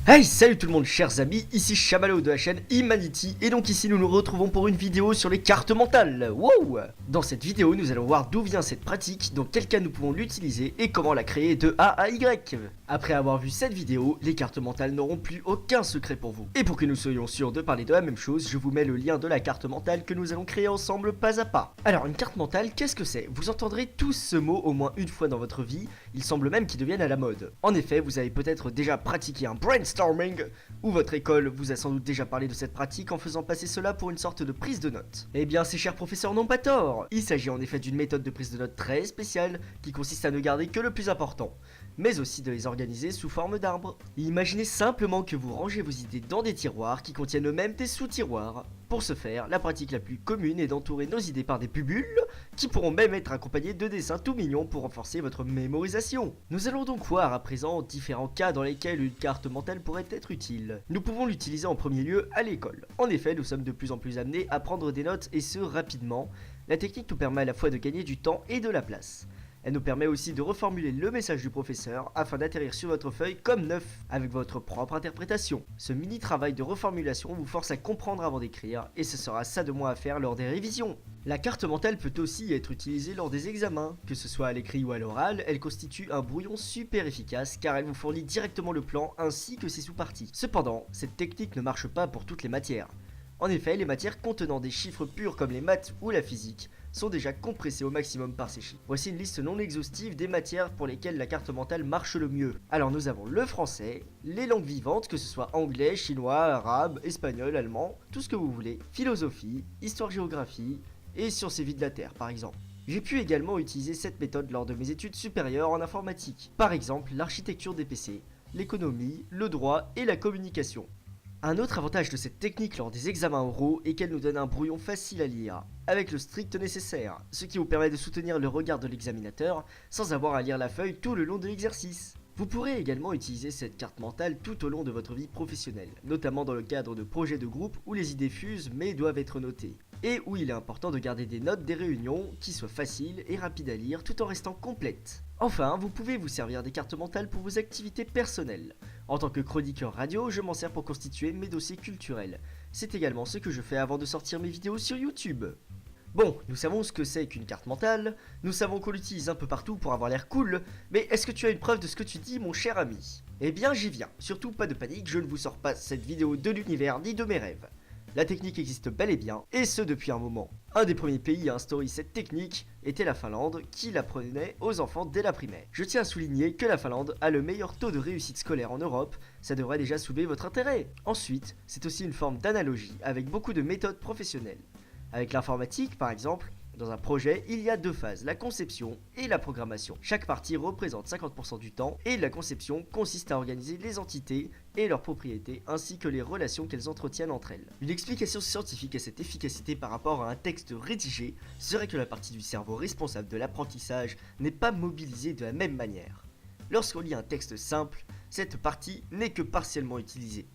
Hey, salut tout le monde chers amis, ici Chamallow de la chaîne Humanity et donc ici nous nous retrouvons pour une vidéo sur les cartes mentales. Wow! Dans cette vidéo nous allons voir d'où vient cette pratique, dans quel cas nous pouvons l'utiliser et comment la créer de A à Y. Après avoir vu cette vidéo, les cartes mentales n'auront plus aucun secret pour vous. Et pour que nous soyons sûrs de parler de la même chose, je vous mets le lien de la carte mentale que nous allons créer ensemble pas à pas. Alors une carte mentale, qu'est-ce que c'est? Vous entendrez tous ce mot au moins une fois dans votre vie, il semble même qu'il devienne à la mode. En effet, vous avez peut-être déjà pratiqué un brainstorming ou votre école vous a sans doute déjà parlé de cette pratique en faisant passer cela pour une sorte de prise de notes. Eh bien ces chers professeurs n'ont pas tort. Il s'agit en effet d'une méthode de prise de notes très spéciale qui consiste à ne garder que le plus important, mais aussi de les organiser sous forme d'arbres. Imaginez simplement que vous rangez vos idées dans des tiroirs qui contiennent eux-mêmes des sous-tiroirs. Pour ce faire, la pratique la plus commune est d'entourer nos idées par des bulles qui pourront même être accompagnées de dessins tout mignons pour renforcer votre mémorisation. Nous allons donc voir à présent différents cas dans lesquels une carte mentale pourrait être utile. Nous pouvons l'utiliser en premier lieu à l'école. En effet, nous sommes de plus en plus amenés à prendre des notes et ce rapidement. La technique nous permet à la fois de gagner du temps et de la place. Elle nous permet aussi de reformuler le message du professeur afin d'atterrir sur votre feuille comme neuf, avec votre propre interprétation. Ce mini travail de reformulation vous force à comprendre avant d'écrire, et ce sera ça de moins à faire lors des révisions. La carte mentale peut aussi être utilisée lors des examens, que ce soit à l'écrit ou à l'oral, elle constitue un brouillon super efficace car elle vous fournit directement le plan ainsi que ses sous-parties. Cependant, cette technique ne marche pas pour toutes les matières. En effet, les matières contenant des chiffres purs comme les maths ou la physique sont déjà compressées au maximum par ces chiffres. Voici une liste non exhaustive des matières pour lesquelles la carte mentale marche le mieux. Alors nous avons le français, les langues vivantes, que ce soit anglais, chinois, arabe, espagnol, allemand, tout ce que vous voulez, philosophie, histoire-géographie et sciences et vie de la Terre par exemple. J'ai pu également utiliser cette méthode lors de mes études supérieures en informatique, par exemple l'architecture des PC, l'économie, le droit et la communication. Un autre avantage de cette technique lors des examens oraux est qu'elle nous donne un brouillon facile à lire, avec le strict nécessaire, ce qui vous permet de soutenir le regard de l'examinateur sans avoir à lire la feuille tout le long de l'exercice. Vous pourrez également utiliser cette carte mentale tout au long de votre vie professionnelle, notamment dans le cadre de projets de groupe où les idées fusent mais doivent être notées, et où il est important de garder des notes des réunions qui soient faciles et rapides à lire tout en restant complètes. Enfin, vous pouvez vous servir des cartes mentales pour vos activités personnelles. En tant que chroniqueur radio, je m'en sers pour constituer mes dossiers culturels. C'est également ce que je fais avant de sortir mes vidéos sur YouTube. Bon, nous savons ce que c'est qu'une carte mentale, nous savons qu'on l'utilise un peu partout pour avoir l'air cool, mais est-ce que tu as une preuve de ce que tu dis, mon cher ami? Eh bien, j'y viens. Surtout pas de panique, je ne vous sors pas cette vidéo de l'univers ni de mes rêves. La technique existe bel et bien, et ce depuis un moment. Un des premiers pays à instaurer cette technique était la Finlande, qui l'apprenait aux enfants dès la primaire. Je tiens à souligner que la Finlande a le meilleur taux de réussite scolaire en Europe, ça devrait déjà soulever votre intérêt. Ensuite, c'est aussi une forme d'analogie avec beaucoup de méthodes professionnelles. Avec l'informatique, par exemple, dans un projet, il y a deux phases, la conception et la programmation. Chaque partie représente 50% du temps et la conception consiste à organiser les entités et leurs propriétés ainsi que les relations qu'elles entretiennent entre elles. Une explication scientifique à cette efficacité par rapport à un texte rédigé serait que la partie du cerveau responsable de l'apprentissage n'est pas mobilisée de la même manière. Lorsqu'on lit un texte simple, cette partie n'est que partiellement utilisée.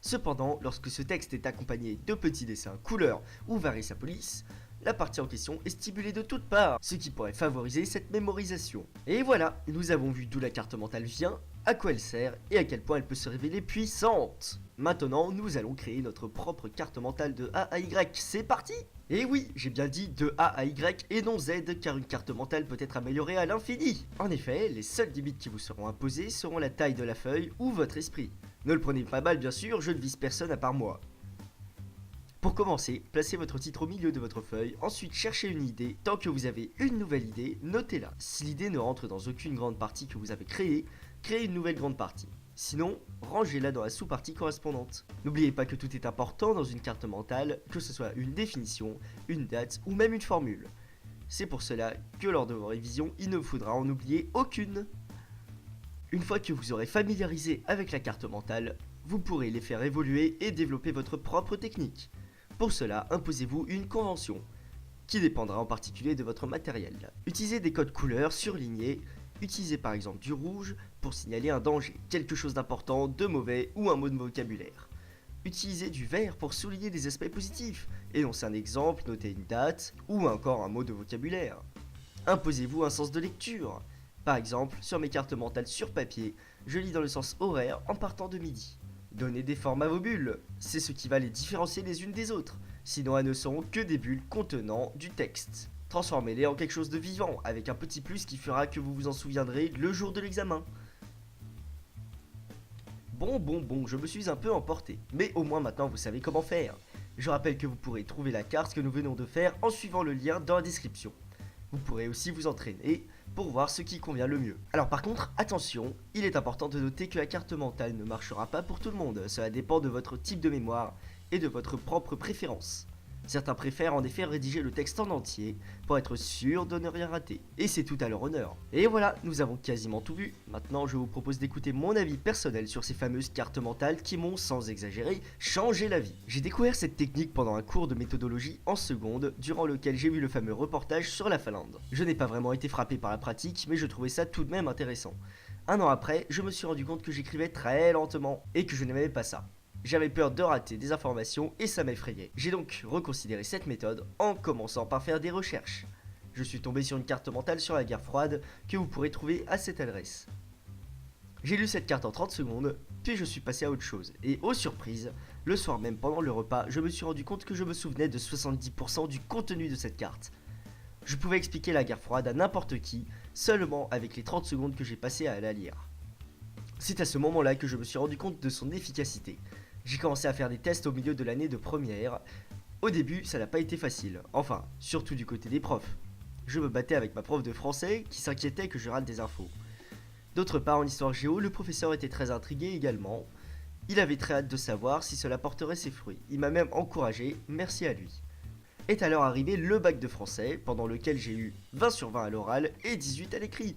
Cependant, lorsque ce texte est accompagné de petits dessins, couleurs ou varices à police, la partie en question est stimulée de toutes parts, ce qui pourrait favoriser cette mémorisation. Et voilà, nous avons vu d'où la carte mentale vient, à quoi elle sert et à quel point elle peut se révéler puissante. Maintenant, nous allons créer notre propre carte mentale de A à Y, c'est parti! Et oui, j'ai bien dit de A à Y et non Z, car une carte mentale peut être améliorée à l'infini. En effet, les seules limites qui vous seront imposées seront la taille de la feuille ou votre esprit. Ne le prenez pas mal bien sûr, je ne vise personne à part moi. Pour commencer, placez votre titre au milieu de votre feuille, ensuite cherchez une idée. Tant que vous avez une nouvelle idée, notez-la. Si l'idée ne rentre dans aucune grande partie que vous avez créée, créez une nouvelle grande partie. Sinon, rangez-la dans la sous-partie correspondante. N'oubliez pas que tout est important dans une carte mentale, que ce soit une définition, une date ou même une formule. C'est pour cela que lors de vos révisions, il ne faudra en oublier aucune. Une fois que vous aurez familiarisé avec la carte mentale, vous pourrez les faire évoluer et développer votre propre technique. Pour cela, imposez-vous une convention, qui dépendra en particulier de votre matériel. Utilisez des codes couleurs surlignés, utilisez par exemple du rouge pour signaler un danger, quelque chose d'important, de mauvais ou un mot de vocabulaire. Utilisez du vert pour souligner des aspects positifs, énoncez un exemple, notez une date ou encore un mot de vocabulaire. Imposez-vous un sens de lecture. Par exemple, sur mes cartes mentales sur papier, je lis dans le sens horaire en partant de midi. Donnez des formes à vos bulles, c'est ce qui va les différencier les unes des autres, sinon elles ne seront que des bulles contenant du texte. Transformez-les en quelque chose de vivant, avec un petit plus qui fera que vous vous en souviendrez le jour de l'examen. Bon, je me suis un peu emporté, mais au moins maintenant vous savez comment faire. Je rappelle que vous pourrez trouver la carte que nous venons de faire en suivant le lien dans la description. Vous pourrez aussi vous entraîner pour voir ce qui convient le mieux. Alors par contre, attention, il est important de noter que la carte mentale ne marchera pas pour tout le monde, cela dépend de votre type de mémoire et de votre propre préférence. Certains préfèrent en effet rédiger le texte en entier pour être sûr de ne rien rater. Et c'est tout à leur honneur. Et voilà, nous avons quasiment tout vu. Maintenant, je vous propose d'écouter mon avis personnel sur ces fameuses cartes mentales qui m'ont, sans exagérer, changé la vie. J'ai découvert cette technique pendant un cours de méthodologie en seconde, durant lequel j'ai vu le fameux reportage sur la Finlande. Je n'ai pas vraiment été frappé par la pratique, mais je trouvais ça tout de même intéressant. Un an après, je me suis rendu compte que j'écrivais très lentement et que je n'aimais pas ça. J'avais peur de rater des informations et ça m'effrayait. J'ai donc reconsidéré cette méthode en commençant par faire des recherches. Je suis tombé sur une carte mentale sur la guerre froide que vous pourrez trouver à cette adresse. J'ai lu cette carte en 30 secondes, puis je suis passé à autre chose. Et aux surprises, le soir même pendant le repas, je me suis rendu compte que je me souvenais de 70% du contenu de cette carte. Je pouvais expliquer la guerre froide à n'importe qui, seulement avec les 30 secondes que j'ai passées à la lire. C'est à ce moment-là que je me suis rendu compte de son efficacité. J'ai commencé à faire des tests au milieu de l'année de première. Au début, ça n'a pas été facile. Enfin, surtout du côté des profs. Je me battais avec ma prof de français qui s'inquiétait que je rate des infos. D'autre part, en histoire géo, le professeur était très intrigué également. Il avait très hâte de savoir si cela porterait ses fruits. Il m'a même encouragé, merci à lui. Est alors arrivé le bac de français, pendant lequel j'ai eu 20 sur 20 à l'oral et 18 à l'écrit,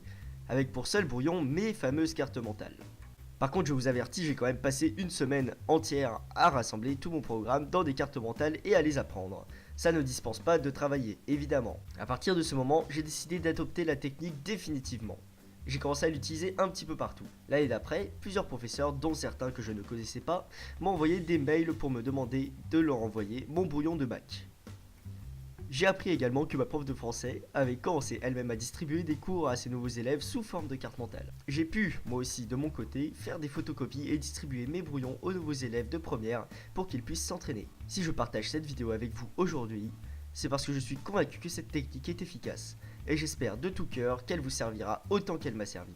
avec pour seul brouillon mes fameuses cartes mentales. Par contre, je vous avertis, j'ai quand même passé une semaine entière à rassembler tout mon programme dans des cartes mentales et à les apprendre. Ça ne dispense pas de travailler, évidemment. À partir de ce moment, j'ai décidé d'adopter la technique définitivement. J'ai commencé à l'utiliser un petit peu partout. L'année d'après, plusieurs professeurs, dont certains que je ne connaissais pas, m'ont envoyé des mails pour me demander de leur envoyer mon brouillon de bac. J'ai appris également que ma prof de français avait commencé elle-même à distribuer des cours à ses nouveaux élèves sous forme de cartes mentales. J'ai pu, moi aussi de mon côté, faire des photocopies et distribuer mes brouillons aux nouveaux élèves de première pour qu'ils puissent s'entraîner. Si je partage cette vidéo avec vous aujourd'hui, c'est parce que je suis convaincu que cette technique est efficace et j'espère de tout cœur qu'elle vous servira autant qu'elle m'a servi.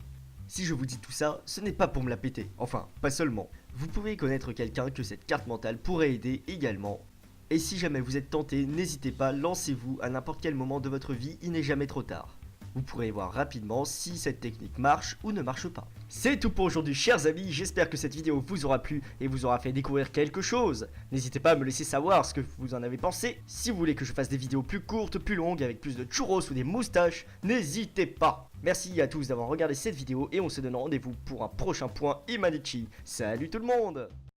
Si je vous dis tout ça, ce n'est pas pour me la péter, enfin, pas seulement. Vous pouvez connaître quelqu'un que cette carte mentale pourrait aider également. Et si jamais vous êtes tenté, n'hésitez pas, lancez-vous à n'importe quel moment de votre vie, il n'est jamais trop tard. Vous pourrez voir rapidement si cette technique marche ou ne marche pas. C'est tout pour aujourd'hui chers amis, j'espère que cette vidéo vous aura plu et vous aura fait découvrir quelque chose. N'hésitez pas à me laisser savoir ce que vous en avez pensé. Si vous voulez que je fasse des vidéos plus courtes, plus longues, avec plus de churros ou des moustaches, n'hésitez pas. Merci à tous d'avoir regardé cette vidéo et on se donne rendez-vous pour un prochain point Imanichi. Salut tout le monde!